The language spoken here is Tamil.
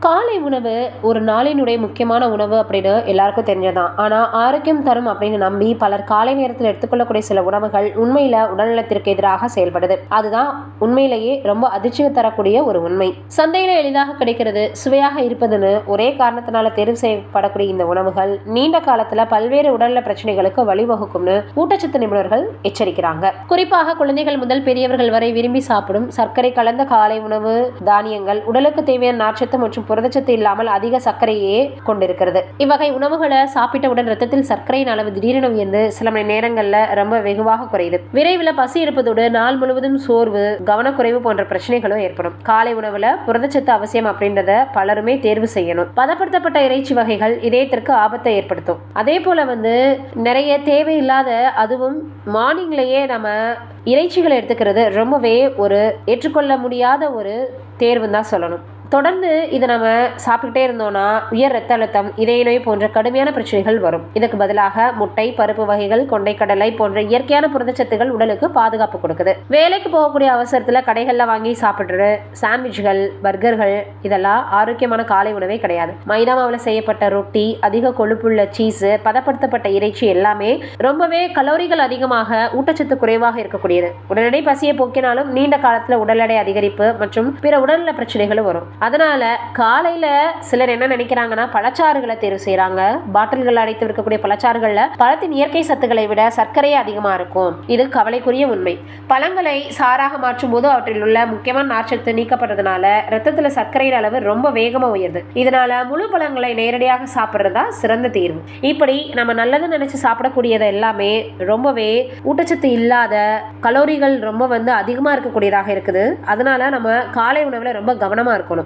காலை உணவு ஒரு நாளினுடைய முக்கியமான உணவு அப்படின்னு எல்லாருக்கும் தெரிஞ்சதான். ஆனால் ஆரோக்கியம் தரும் அப்படின்னு நம்பி பலர் காலை நேரத்தில் எடுத்துக்கொள்ளக்கூடிய சில உணவுகள் உண்மையில உடல்நலத்திற்கு எதிராக செயல்படுது. அதுதான் உண்மையிலேயே ரொம்ப அதிர்ச்சி தரக்கூடிய ஒரு உண்மை. சந்தையில எளிதாக கிடைக்கிறது, சுவையாக இருப்பதுன்னு ஒரே காரணத்தினால தேர்வு செய்யப்படக்கூடிய இந்த உணவுகள் நீண்ட காலத்துல பல்வேறு உடல்நல பிரச்சனைகளுக்கு வழிவகுக்கும்னு ஊட்டச்சத்து நிபுணர்கள் எச்சரிக்கிறாங்க. குறிப்பாக குழந்தைகள் முதல் பெரியவர்கள் வரை விரும்பி சாப்பிடும் சர்க்கரை கலந்த காலை உணவு தானியங்கள் உடலுக்கு தேவையான நார்ச்சத்து மற்றும் புரதச்சத்து இல்லாமல் அதிக சர்க்கரையே கொண்டிருக்கிறது. இவ்வகை உணவுகளை சாப்பிட்டவுடன் ரத்தத்தில் சர்க்கரையின் அளவு திடீரென உயர்ந்து சில மணி நேரங்கள்ல ரொம்ப வெகுவாக குறையுது. விரைவில் பசி இருப்பதோடு நாள் முழுவதும் சோர்வு, கவனக்குறைவு போன்ற பிரச்சனைகளும் ஏற்படும். காலை உணவுல புரதச்சத்து அவசியம் அப்படின்றத பலருமே தேர்வு செய்யணும். பதப்படுத்தப்பட்ட இறைச்சி வகைகள் இதயத்திற்கு ஆபத்தை ஏற்படுத்தும். அதே போல நிறைய தேவையில்லாத, அதுவும் மார்னிங்லயே நம்ம இறைச்சிகளை எடுத்துக்கிறது ரொம்பவே ஒரு ஏற்றுக்கொள்ள முடியாத ஒரு தேர்வுன்னு தான் சொல்லணும். தொடர்ந்து இதை நம்ம சாப்பிட்டுட்டே இருந்தோம்னா உயர் ரத்த அழுத்தம், இதய நோய் போன்ற கடுமையான பிரச்சனைகள் வரும். இதுக்கு பதிலாக முட்டை, பருப்பு வகைகள், கொண்டைக்கடலை போன்ற இயற்கையான புரதச்சத்துகள் உடலுக்கு பாதுகாப்பு கொடுக்குது. வேலைக்கு போகக்கூடிய அவசரத்துல கடைகள்ல வாங்கி சாப்பிடுற சாண்ட்விச்கள், பர்கர்கள் இதெல்லாம் ஆரோக்கியமான காலை உணவே கிடையாது. மைதா மாவுல செய்யப்பட்ட ரொட்டி, அதிக கொழுப்புள்ள சீஸ், பதப்படுத்தப்பட்ட இறைச்சி எல்லாமே ரொம்பவே கலோரிகள் அதிகமாக, ஊட்டச்சத்து குறைவாக இருக்கக்கூடியது. உடனடி பசியை போக்கினாலும் நீண்ட காலத்துல உடல் எடை அதிகரிப்பு மற்றும் பிற உடல்நல பிரச்சனைகளும் வரும். அதனால காலையில சிலர் என்ன நினைக்கிறாங்கன்னா பழச்சாறுகளை தேர்வு செய்யறாங்க. பாட்டில்கள் அடைத்து இருக்கக்கூடிய பழச்சாறுகள்ல பழத்தின் இயற்கை சத்துக்களை விட சர்க்கரையே அதிகமா இருக்கும். இது கவலைக்குரிய உண்மை. பழங்களை சாராக மாற்றும் போது அவற்றில் உள்ள முக்கியமான நார்ச்சத்து நீக்கப்படுறதுனால ரத்தத்துல சர்க்கரையின் அளவு ரொம்ப வேகமா உயருது. இதனால முழு பழங்களை நேரடியாக சாப்பிட்றதா சிறந்த தீர்வு. இப்படி நம்ம நல்லது நினைச்சு சாப்பிடக்கூடியது எல்லாமே ரொம்பவே ஊட்டச்சத்து இல்லாத, கலோரிகள் ரொம்ப அதிகமா இருக்கக்கூடியதாக இருக்குது. அதனால நம்ம காலை உணவுல ரொம்ப கவனமா இருக்கணும்.